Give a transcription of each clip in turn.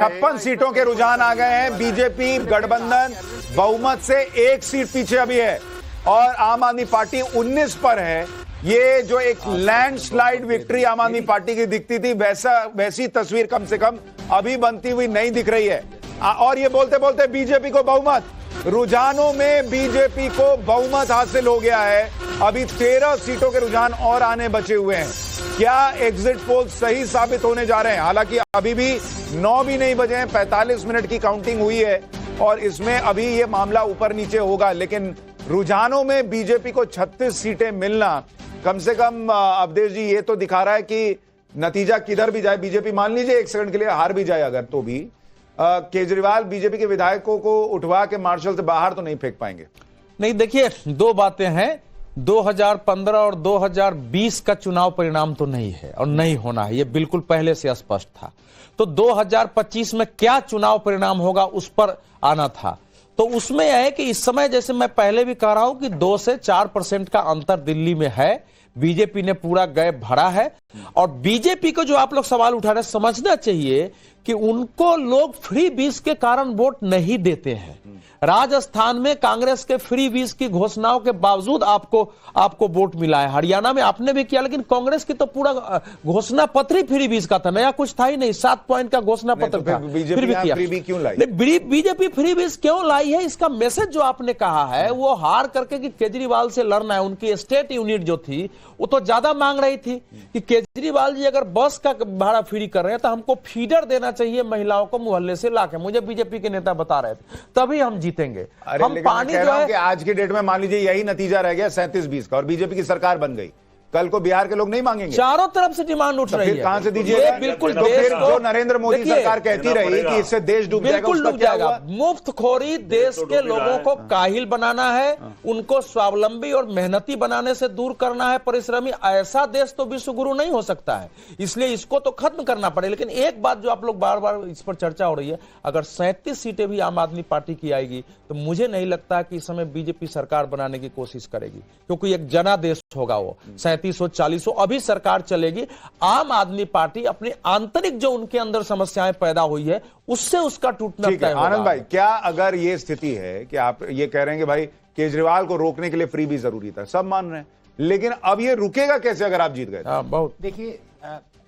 56 सीटों के रुझान आ गए हैं। बीजेपी गठबंधन बहुमत से 1 सीट पीछे अभी है और आम आदमी पार्टी 19 पर है। ये जो एक लैंडस्लाइड विक्ट्री आम आदमी पार्टी की दिखती थी, वैसी तस्वीर कम से कम अभी बनती हुई नहीं दिख रही है। और ये बोलते बोलते बीजेपी को बहुमत, रुझानों में बीजेपी को बहुमत हासिल हो गया है। अभी 13 सीटों के रुझान और आने बचे हुए हैं। क्या एग्जिट पोल सही साबित होने जा रहे हैं? हालांकि अभी भी 9 भी नहीं बजे हैं, 45 मिनट की काउंटिंग हुई है और इसमें अभी ये मामला ऊपर नीचे होगा। लेकिन रुझानों में बीजेपी को 36 सीटें मिलना कम से कम अवधेश जी ये तो दिखा रहा है कि नतीजा किधर भी जाए, बीजेपी मान लीजिए 1 सेकंड के लिए हार भी जाए अगर, तो भी केजरीवाल बीजेपी के विधायकों को उठवा के मार्शल से बाहर तो नहीं फेंक पाएंगे। नहीं, देखिए 2 बातें हैं। 2015 और 2020 का चुनाव परिणाम तो नहीं है और नहीं होना है, ये बिल्कुल पहले से स्पष्ट था। तो 2025 में क्या चुनाव परिणाम होगा उस पर आना था। तो उसमें यह है कि इस समय जैसे मैं पहले भी कह रहा हूं कि 2 से 4% का अंतर दिल्ली में है। बीजेपी ने पूरा गैप भरा है और बीजेपी को जो आप लोग सवाल उठा रहे हैं, समझना चाहिए कि उनको लोग फ्री बीज के कारण वोट नहीं देते हैं। राजस्थान में कांग्रेस के फ्री बीज की घोषणाओं के बावजूद आपको वोट मिला है। हरियाणा में आपने भी किया, लेकिन कांग्रेस की तो पूरा घोषणा पत्र ही फ्री बीज का था, नया कुछ था ही नहीं। 7 पॉइंट का घोषणा पत्र था, फिर भी किया। बीजेपी फ्री बीज क्यों लाई है? इसका मैसेज जो आपने कहा है वो हार करके कि केजरीवाल से लड़ना है। उनकी स्टेट यूनिट जो थी वो तो ज्यादा मांग रही थी कि केजरीवाल जी अगर बस का भाड़ा फ्री कर रहे हैं तो हमको फीडर देना चाहिए महिलाओं को मोहल्ले से लाके। मुझे बीजेपी के नेता बता रहे थे, तभी हम जीतेंगे। हम पानी जो है कि आज की डेट में मान लीजिए यही नतीजा रह गया 37-20 का और बीजेपी की सरकार बन गई, कल को बिहार के लोग नहीं मांगेंगे। चारों तरफ से डिमांड उठ रही है, कहां से दीजिएगा? बिल्कुल तो फिर जो नरेंद्र मोदी सरकार कहती रही कि इससे देश डूब जाएगा, बिल्कुल डूब जाएगा। मुफ्तखोरी देश के लोगों को काहिल बनाना है, उनको स्वावलंबी और मेहनती बनाने से दूर करना है, परिश्रमी। ऐसा देश तो विश्व गुरु नहीं हो सकता है, इसलिए इसको तो खत्म करना पड़ेगा। लेकिन एक बात जो आप लोग बार बार इस पर चर्चा हो रही है, अगर 37 सीटें भी आम आदमी पार्टी की आएगी तो मुझे नहीं लगता कि इस समय बीजेपी सरकार बनाने की कोशिश करेगी, क्योंकि एक जनादेश होगा वो 37 हो 40 हो, अभी सरकार चलेगी। आम आदमी पार्टी अपनी आंतरिक जो उनके अंदर समस्याएं पैदा हुई है उससे उसका टूटना तय होगा। आनंद भाई, क्या अगर ये स्थिति है कि आप ये कह रहे हैं कि भाई केजरीवाल को रोकने के लिए फ्री भी जरूरी था, सब मान रहे हैं, लेकिन अब ये रुकेगा कैसे अगर आप जीत गए? बहुत देखिए,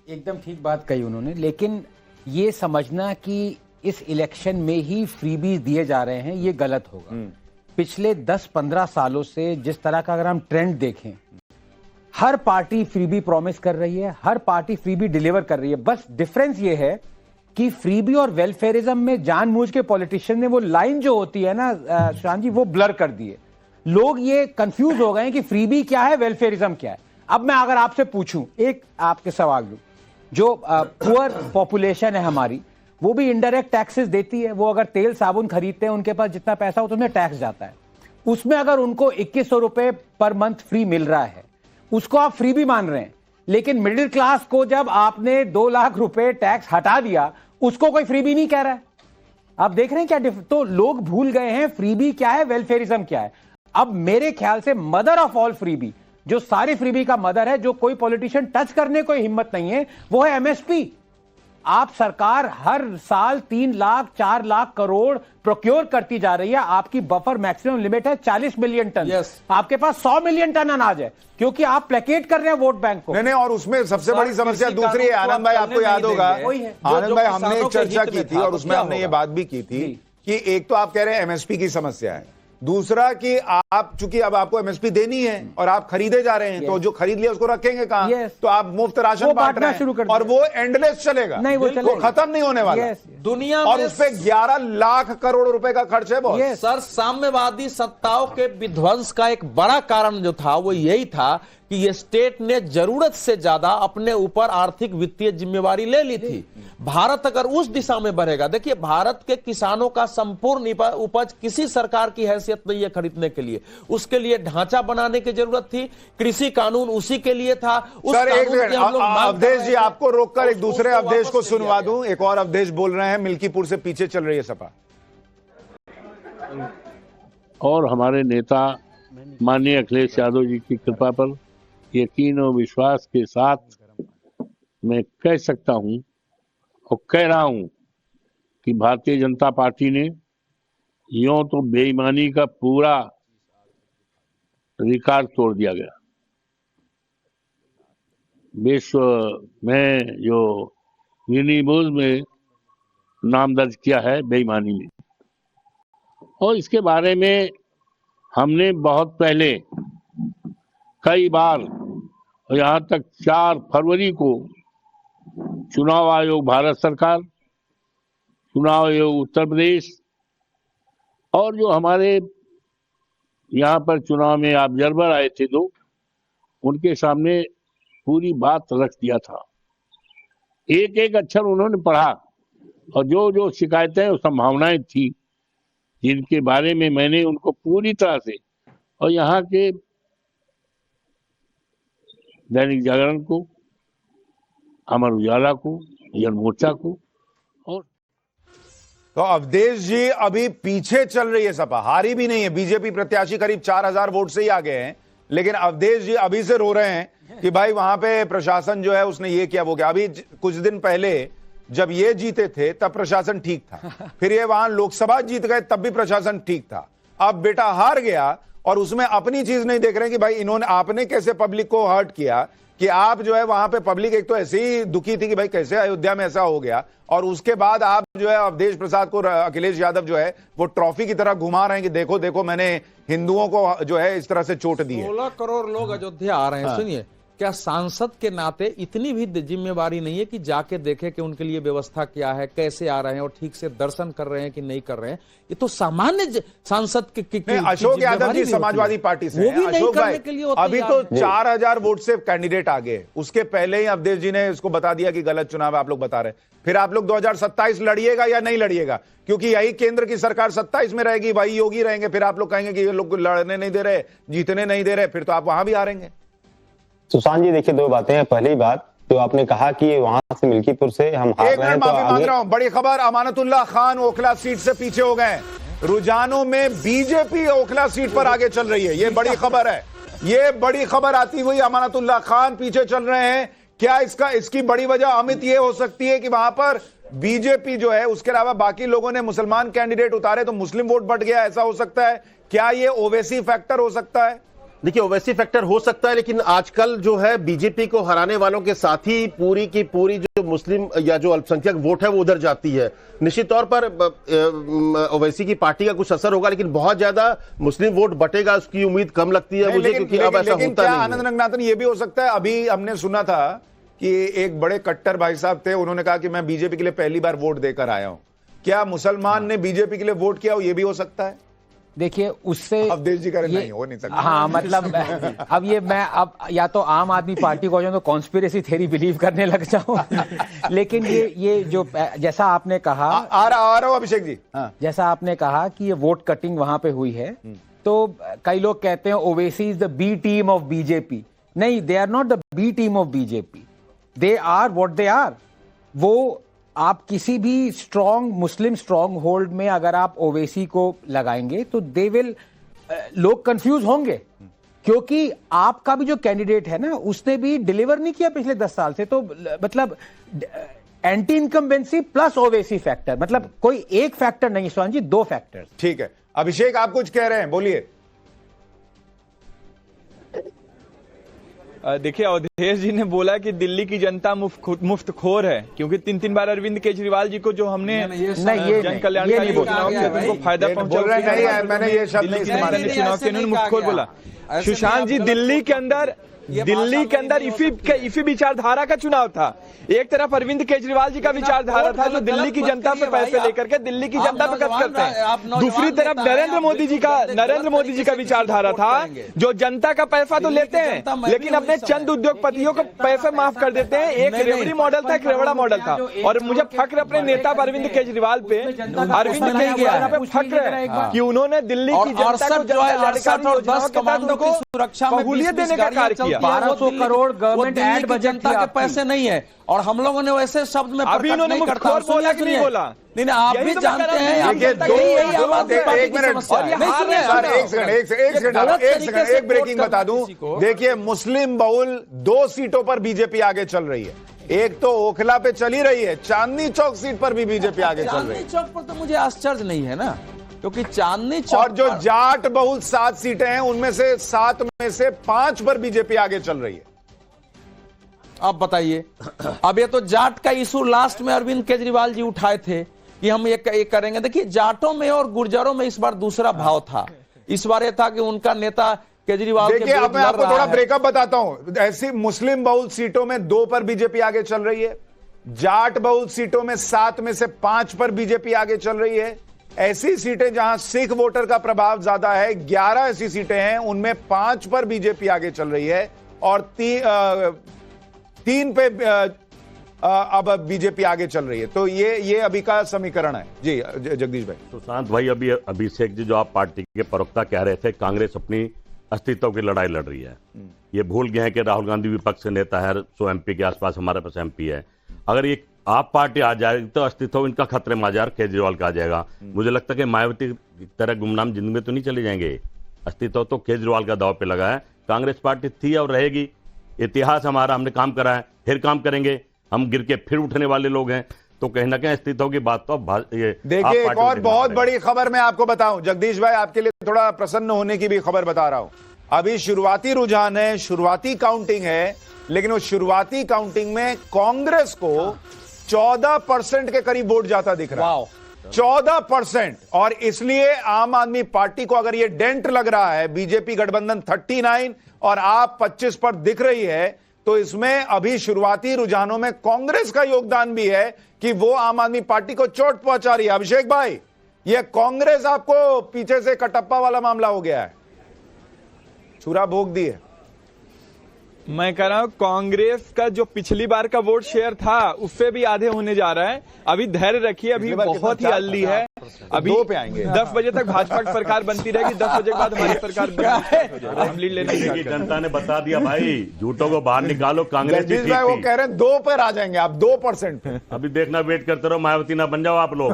एकदम ठीक बात कही उन्होंने, लेकिन ये समझना कि इस इलेक्शन में ही फ्रीबीज दिए जा रहे हैं ये गलत होगा। पिछले 10-15 सालों से जिस तरह का अगर हम ट्रेंड देखें, हर पार्टी फ्रीबी प्रॉमिस कर रही है, हर पार्टी फ्रीबी डिलीवर कर रही है। बस डिफरेंस ये है कि फ्रीबी और वेलफेयरिज्म में जानबूझ के पॉलिटिशियन ने वो लाइन जो होती है ना शान जी, वो ब्लर कर दी है। लोग ये कंफ्यूज हो गए हैं कि फ्रीबी क्या है, वेलफेयरिज्म क्या है। अब मैं अगर आपसे पूछूं, एक आपके सवाल लूं, जो पुअर पॉपुलेशन है हमारी, वो भी इनडायरेक्ट टैक्सेस देती है। वो अगर तेल साबुन खरीदते हैं, उनके पास जितना पैसा हो तो उसमें टैक्स जाता है। उसमें अगर उनको 2100 रुपए पर मंथ फ्री मिल रहा है, उसको आप फ्री भी मान रहे हैं। लेकिन मिडिल क्लास को जब आपने 2 लाख रुपए टैक्स हटा दिया, उसको कोई फ्री भी नहीं कह रहा है। आप देख रहे हैं क्या तो लोग भूल गए हैं फ्रीबी क्या है, वेलफेयरिज्म क्या है। अब मेरे ख्याल से मदर ऑफ ऑल फ्रीबी, जो सारी फ्रीबी का मदर है, जो कोई पॉलिटिशियन टच करने को हिम्मत नहीं है, वो है एमएसपी। आप सरकार हर साल 3 लाख 4 लाख करोड़ प्रोक्योर करती जा रही है। आपकी बफर मैक्सिमम लिमिट है 40 मिलियन टन। आपके पास 100 मिलियन टन अनाज है, क्योंकि आप प्लेकेट कर रहे हैं वोट बैंक को। नहीं, और उसमें सबसे बड़ी समस्या दूसरी है। आनंद भाई, आपको याद होगा, आनंद भाई, हमने एक चर्चा की थी और उसमें हमने ये बात भी की थी कि एक तो आप कह रहे हैं एमएसपी की समस्या है, दूसरा कि आप चूंकि अब आपको एमएसपी देनी है और आप खरीदे जा रहे हैं, तो जो खरीद लिया उसको रखेंगे कहां? तो आप मुफ्त राशन बांट रहे हैं और वो एंडलेस चलेगा, नहीं, वो खत्म नहीं होने वाला दुनिया और उस पे 11 लाख करोड़ रुपए का खर्च है बहुत। सर, साम्यवादी सत्ताओं के विध्वंस का एक बड़ा कारण जो था वो यही था कि ये स्टेट ने जरूरत से ज्यादा अपने ऊपर आर्थिक वित्तीय जिम्मेवारी ले ली थी। भारत अगर उस दिशा में बढ़ेगा, देखिए भारत के किसानों का संपूर्ण उपज किसी सरकार की हैसियत नहीं है खरीदने के लिए, उसके लिए ढांचा बनाने की जरूरत थी। कृषि कानून उसी के लिए था। सर, अवधेश जी, आपको रोककर एक दूसरे अवधेश को सुनवा दूं। एक और अवधेश बोल रहे हैं, मिल्कीपुर से पीछे चल रही है सपा। और हमारे नेता माननीय अखिलेश यादव जी की कृपा पर यकीन और विश्वास के साथ मैं कह सकता हूं और कह रहा हूं कि भारतीय जनता पार्टी ने यूं तो बेईमानी का पूरा रिकॉर्ड तोड़ दिया गया। विश्व में जो यूनिबुल में नाम दर्ज किया है बेईमानी में, और इसके बारे में हमने बहुत पहले कई बार, यहाँ तक 4 फरवरी को चुनाव आयोग भारत सरकार, चुनाव आयोग उत्तर प्रदेश और जो हमारे यहाँ पर चुनाव में ऑब्जर्वर आए थे 2, उनके सामने पूरी बात रख दिया था। एक एक अक्षर उन्होंने पढ़ा और जो जो शिकायतें और संभावनाएं थी जिनके बारे में मैंने उनको पूरी तरह से, और यहाँ के दैनिक जागरण को, अमर उजाला को, जन मोर्चा को, और तो अवधेश जी अभी पीछे चल रही है सपा, हारी भी नहीं है। बीजेपी प्रत्याशी करीब 4000 वोट से ही आगे हैं, लेकिन अवधेश जी अभी से रो रहे हैं कि भाई वहां पे प्रशासन जो है उसने ये किया वो किया। अभी कुछ दिन पहले जब ये जीते थे तब प्रशासन ठीक था, फिर ये वहां लोकसभा जीत गए तब भी प्रशासन ठीक था। अब बेटा हार गया और उसमें अपनी चीज नहीं देख रहे हैं कि भाई इन्होंने, आपने कैसे पब्लिक को हर्ट किया कि आप जो है वहां पे पब्लिक एक तो ऐसे ही दुखी थी कि भाई कैसे अयोध्या में ऐसा हो गया, और उसके बाद आप जो है अवधेश प्रसाद को, अखिलेश यादव जो है वो ट्रॉफी की तरह घुमा रहे हैं कि देखो देखो मैंने हिंदुओं को जो है इस तरह से चोट दी है। 16 करोड़ लोग अयोध्या आ रहे हैं। सुनिए, क्या सांसद के नाते इतनी भी जिम्मेवारी नहीं है कि जाके देखे कि उनके लिए व्यवस्था क्या है, कैसे आ रहे हैं और ठीक से दर्शन कर रहे हैं कि नहीं कर रहे हैं? ये तो सामान्य सांसद की अशोक यादव जी समाजवादी पार्टी से हैं। अशोक भाई अभी तो 4000 वोट से कैंडिडेट आ गए, उसके पहले ही अवधेश जी ने इसको बता दिया कि गलत चुनाव आप लोग बता रहे। फिर आप लोग 2027 लड़िएगा या नहीं लड़िएगा? क्योंकि यही केंद्र की सरकार 27 में रहेगी, वही योगी रहेंगे। फिर आप लोग कहेंगे कि ये लोग लड़ने नहीं दे रहे, जीतने नहीं दे रहे, फिर तो आप वहां भी हारेंगे। सुशांत जी देखिए, 2 बातें हैं। पहली बात जो आपने कहा कि वहां से मिल्कीपुर से हम हार रहे हैं, तो माफी मांग रहा हूं। बड़ी खबर, अमानतुल्लाह खान ओखला सीट से पीछे हो गए। रुझानों में बीजेपी ओखला सीट पर आगे चल रही है, ये बड़ी खबर है। ये बड़ी खबर आती हुई अमानतुल्लाह खान पीछे चल रहे हैं। क्या इसकी बड़ी वजह अमित ये हो सकती है कि वहां पर बीजेपी जो है उसके अलावा बाकी लोगों ने मुसलमान कैंडिडेट उतारे तो मुस्लिम वोट बढ़ गया, ऐसा हो सकता है? क्या ये ओवैसी फैक्टर हो सकता है? देखिए, ओवैसी फैक्टर हो सकता है, लेकिन आजकल जो है बीजेपी को हराने वालों के साथ ही पूरी की पूरी जो मुस्लिम या जो अल्पसंख्यक वोट है वो उधर जाती है। निश्चित तौर पर ओवैसी की पार्टी का कुछ असर होगा, लेकिन बहुत ज्यादा मुस्लिम वोट बटेगा उसकी उम्मीद कम लगती है मुझे, क्योंकि अब ऐसा होता नहीं है। आनंद रंगनाथन, ये भी हो सकता है, अभी हमने सुना था कि एक बड़े कट्टर भाई साहब थे, उन्होंने कहा कि मैं बीजेपी के लिए पहली बार वोट देकर आया हूं। क्या मुसलमान ने बीजेपी के लिए वोट किया हो? ये भी हो सकता है। देखिए, उससे अवधेश जी करें नहीं हो नहीं सकता। हाँ, मतलब अब ये मैं अब या तो आम आदमी पार्टी को तो कॉन्स्पिरेसी थ्योरी बिलीव करने लग जाऊं लेकिन ये जो जैसा आपने कहा, आ रहा हूं अभिषेक जी। हाँ। जैसा आपने कहा कि ये वोट कटिंग वहां पे हुई है, तो कई लोग कहते हैं Owaisi is the B team of BJP. नहीं, they are not the B team of BJP, they are what they are. वो आप किसी भी स्ट्रॉन्ग मुस्लिम स्ट्रॉन्ग होल्ड में अगर आप ओवैसी को लगाएंगे तो दे विल, लोग कंफ्यूज होंगे, क्योंकि आपका भी जो कैंडिडेट है ना उसने भी डिलीवर नहीं किया पिछले 10 साल से। तो मतलब anti incumbency plus Owaisi factor, मतलब कोई एक फैक्टर नहीं सुशांत जी, 2 फैक्टर। ठीक है, अभिषेक आप कुछ कह रहे हैं, बोलिए। देखिए, अवधेश जी ने बोला कि दिल्ली की जनता मुफ्तखोर है, क्योंकि 3 बार अरविंद केजरीवाल जी को जो हमने जन कल्याणकारी योजनाओं के उनको फायदा पहुंचा, मैंने ये शब्द नहीं इस्तेमाल किया। चुनाव के उन्होंने मुफ्तखोर बोला। सुशांत जी, दिल्ली के अंदर इफी विचारधारा का चुनाव था। एक तरफ अरविंद केजरीवाल जी का विचारधारा था जो दिल्ली की जनता पे पैसे लेकर के दिल्ली की जनता पे खर्च करते हैं। दूसरी तरफ नरेंद्र मोदी जी का विचारधारा था जो जनता का पैसा तो लेते हैं लेकिन अपने चंद उद्योगपतियों को पैसे माफ कर देते हैं। एक रेवड़ी मॉडल था, एक रेवड़ा मॉडल था। और मुझे फख्र अपने नेता अरविंद केजरीवाल पे फख्र है कि उन्होंने दिल्ली की जनता को सुरक्षा में देने का कार्य किया। 1200 करोड़ गवर्नमेंट एड बजट के पैसे नहीं है, और हम लोगों ने वैसे शब्द में अभी इन्होंने मुफ्तखोर बोला कि नहीं बोला? नहीं, आप भी जानते हैं। एक ब्रेकिंग बता दूं। देखिए, मुस्लिम बहुल 2 सीटों पर बीजेपी आगे चल रही है। एक तो ओखला पे चली रही है, चांदनी चौक सीट पर भी बीजेपी आगे चल रही चांदनी है। चौक पर तो मुझे आश्चर्य नहीं है ना, क्योंकि चांदनी चौक और जो पर- जाट बहुल 7 सीटें हैं, उनमें से 7 में से 5 पर बीजेपी आगे चल रही है। आप बताइए, अब ये तो जाट का इशू लास्ट में अरविंद केजरीवाल जी उठाए थे कि हम ये करेंगे। देखिए, जाटों में और गुर्जरों में इस बार दूसरा भाव था। इस बार ये था कि उनका नेता केजरीवाल के देखिए, विरुद्ध अब मैं लड़ आपको रहा थोड़ा है। ब्रेकअप बताता हूं। ऐसी मुस्लिम बहुल सीटों में 2 पर बीजेपी आगे चल रही है, जाट बहुल सीटों में 7 में से 5 पर बीजेपी आगे चल रही है। ऐसी सीटें जहां सिख वोटर का प्रभाव ज्यादा है, 11 ऐसी सीटें हैं, उनमें 5 पर बीजेपी आगे चल रही है और 3 पे अब बीजेपी आगे चल रही है। तो ये अभी का समीकरण है। जी जगदीश भाई। सुशांत भाई, अभी अभिषेक जी जो आप पार्टी के प्रवक्ता कह रहे थे, कांग्रेस अपनी अस्तित्व की लड़ाई लड़ रही है। ये भूल गए हैं कि राहुल गांधी विपक्ष नेता है, 100 MP के आसपास हमारे पास MP है। अगर ये आप पार्टी आ जाएगी तो अस्तित्व इनका खतरे में आ जाएगा, केजरीवाल का आ जाएगा। मुझे लगता है कि मायावती की तरह गुमनाम जिंदगी में तो नहीं चले जाएंगे। अस्तित्व तो केजरीवाल का दाव पे लगा है। कांग्रेस पार्टी थी और रहेगी। इतिहास हमारा, हमने काम करा है, फिर काम करेंगे। हम गिर के फिर उठने वाले लोग हैं। तो कहीं ना कहीं अस्तित्व की बात तो देखिए, एक और बहुत बड़ी खबर मैं आपको बताऊं जगदीश भाई, आपके लिए थोड़ा प्रसन्न होने की भी खबर बता रहा हूं। अभी शुरुआती रुझान है, शुरुआती काउंटिंग है, लेकिन उस शुरुआती काउंटिंग में कांग्रेस को 14% के करीब वोट जाता दिख रहा है। 14%। और इसलिए आम आदमी पार्टी को अगर ये डेंट लग रहा है, बीजेपी गठबंधन 39 और आप 25 पर दिख रही है, तो इसमें अभी शुरुआती रुझानों में कांग्रेस का योगदान भी है कि वो आम आदमी पार्टी को चोट पहुंचा रही है। अभिषेक भाई, ये कांग्रेस आपको पीछे से कटप्पा वाला मामला हो गया है, छुरा भोग दी है। मैं कह रहा हूँ कांग्रेस का जो पिछली बार का वोट शेयर था उससे भी आधे होने जा रहा है। अभी धैर्य रखिए, अभी बहुत ही अर्ली है। अभी 2 पे आएंगे। 10 बजे तक भाजपा की सरकार बनती रहेगी, 10 बजे के बाद हमारी सरकार हम लीड लेने की जनता ने बता दिया भाई, झूठों को बाहर निकालो। कांग्रेस की जगदीश भाई वो कह रहे हैं 2 पर आ जाएंगे आप, 2% पे। अभी देखना, वेट करते रहो, मायावती ना बन जाओ आप लोग।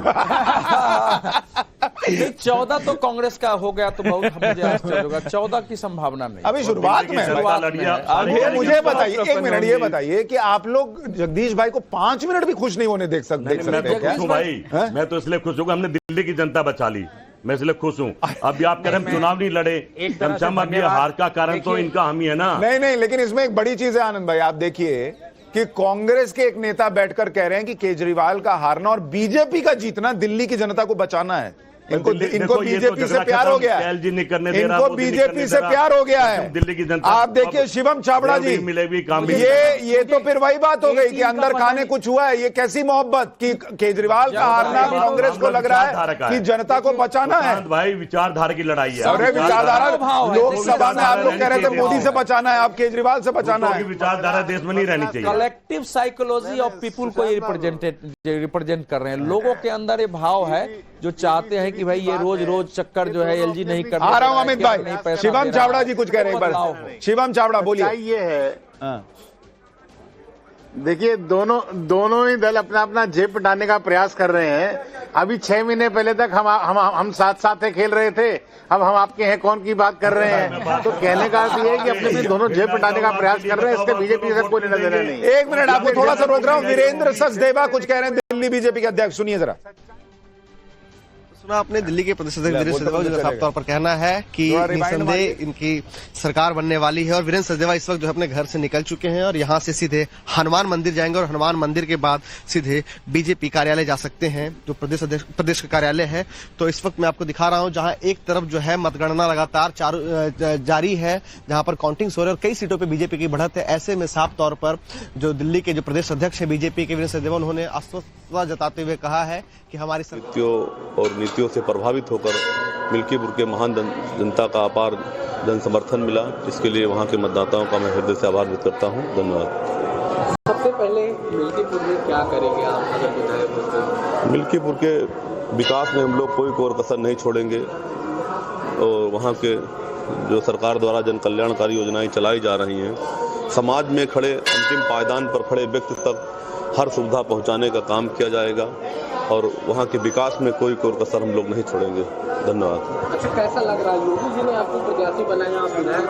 14 तो कांग्रेस का हो गया तो बहुत मुझे आश्चर्य होगा। 14 की संभावना नहीं। अभी शुरुआत में ये मुझे बताइए, 1 मिनट ये बताइए कि आप लोग जगदीश भाई को 5 मिनट भी खुश नहीं होने देख सकते मैं तो खुश हूँ भाई, मैं तो इसलिए खुश हूँ, हमने दिल्ली की जनता बचा ली, मैं इसलिए खुश हूँ। अभी आप कह रहे हम चुनाव नहीं लड़े, कम से कम अभी हार का कारण तो इनका हम ही है ना। नहीं, लेकिन इसमें एक बड़ी चीज है आनंद भाई, आप देखिए कि कांग्रेस के एक नेता बैठकर कह रहे हैं कि केजरीवाल का हारना और बीजेपी का जीतना दिल्ली की जनता को बचाना है। इनको बीजेपी से प्यार हो गया है, इनको बीजेपी से प्यार हो गया है। दिल्ली की जनता, आप देखिए शिवम छाबड़ा जी, मिलेगी काम। ये तो फिर वही बात हो गई कि अंदर खाने कुछ हुआ है। ये कैसी मोहब्बत कि केजरीवाल का हारना कांग्रेस को लग रहा है कि जनता को बचाना है। भाई विचारधारा की लड़ाई है। अरे विचारधारा, लोकसभा में आप लोग कह रहे थे मोदी से बचाना है, आप केजरीवाल से बचाना है। विचारधारा देश में नहीं रहनी चाहिए। कलेक्टिव साइकोलॉजी ऑफ पीपुल को रिप्रेजेंट कर रहे हैं। लोगों के अंदर ये भाव है जो चाहते हैं कि भाई ये रोज चक्कर जो है एलजी नहीं कर आ रहा हूं अमित भाई। शिवम छाबड़ा जी कुछ कह रहे हैं, एक बार शिवम छाबड़ा बोलिए। ये है, देखिए दोनों ही दल अपना अपना जेब पिटाने का प्रयास कर रहे हैं। अभी 6 महीने पहले तक हम साथ खेल रहे थे, अब हम आपके हैं कौन की बात कर रहे हैं। तो कहने का अर्थ ये है कि अपने दोनों जेब पिटाने का प्रयास कर रहे हैं, इसके बीजेपी से कोई लेना देना नहीं। 1 मिनट आपको थोड़ा सा रोक रहा हूं। वीरेंद्र सचदेवा कुछ कह रहे हैं, दिल्ली बीजेपी के अध्यक्ष, सुनिए जरा। अपने दिल्ली के प्रदेश अध्यक्ष वीरेंद्र सचदेवा जी का साफ तौर पर कहना है कि निसंदेह इनकी सरकार बनने वाली है। और वीरेंद्र सचदेवा इस वक्त जो अपने घर से निकल चुके हैं और यहां से सीधे हनुमान मंदिर जाएंगे और हनुमान मंदिर के बाद सीधे बीजेपी कार्यालय जा सकते हैं, जो प्रदेश का कार्यालय है। तो इस वक्त मैं आपको दिखा रहा हूं, जहां एक तरफ जो है मतगणना लगातार जारी है, जहां पर काउंटिंग हो रही है और कई सीटों पर बीजेपी की बढ़त है। ऐसे में साफ तौर पर जो दिल्ली के जो प्रदेश अध्यक्ष है बीजेपी के वीरेंद्र सचदेवा, उन्होंने आश्वस्त जताते हुए कहा है कि हमारी और नीतियों से प्रभावित होकर मिल्कीपुर के महान जनता का अपार जन समर्थन मिला, इसके लिए वहां के मतदाताओं का मैं हृदय से आभार व्यक्त करता हूं। धन्यवाद। सबसे पहले मिल्कीपुर में क्या करेंगे आप अगर विधायक होते हैं? मिल्कीपुर के विकास में हम लोग कोई कोर कसर नहीं छोड़ेंगे और वहां के जो सरकार द्वारा जन कल्याणकारी योजनाएं चलाई जा रही हैं, समाज में खड़े अंतिम पायदान पर खड़े व्यक्ति तक हर सुविधा पहुंचाने का काम किया जाएगा और वहां के विकास में कोई कोर कसर हम लोग नहीं छोड़ेंगे। धन्यवाद। अच्छा, कैसा लग रहा है? योगी जी ने आपको प्रत्याशी बनाया, आप विधायक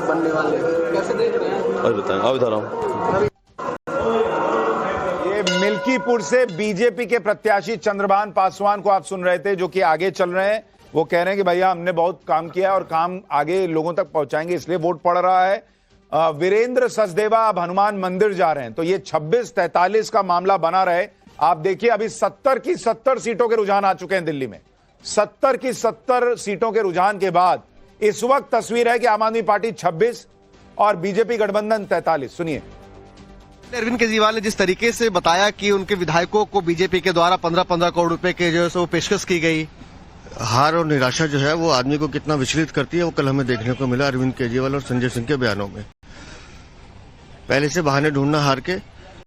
बनने वाले, कैसे देख रहे हैं? अभी बताएं, अभी बता रहा हूँ। मिल्कीपुर से बीजेपी के प्रत्याशी चंद्रभान पासवान को आप सुन रहे थे, जो कि आगे चल रहे हैं। वो कह रहे हैं कि भैया हमने बहुत काम किया और काम आगे लोगों तक पहुंचाएंगे, इसलिए वोट पड़ रहा है। वीरेंद्र सचदेवा अब हनुमान मंदिर जा रहे हैं। तो ये 26-43 का मामला बना रहे। आप देखिए अभी 70 की 70 सीटों के रुझान आ चुके हैं दिल्ली में। 70 की 70 सीटों के रुझान के बाद इस वक्त तस्वीर है कि आम आदमी पार्टी 26 और बीजेपी गठबंधन 43। सुनिए। अरविंद केजरीवाल ने जिस तरीके से बताया कि उनके विधायकों को बीजेपी के द्वारा 15-15 करोड़ रुपए के जो है वो पेशकश की गई। हार और निराशा जो है वो आदमी को कितना विचलित करती है, वो कल हमें देखने को मिला अरविंद केजरीवाल और संजय सिंह के बयानों में। पहले से बहाने ढूंढना हार के,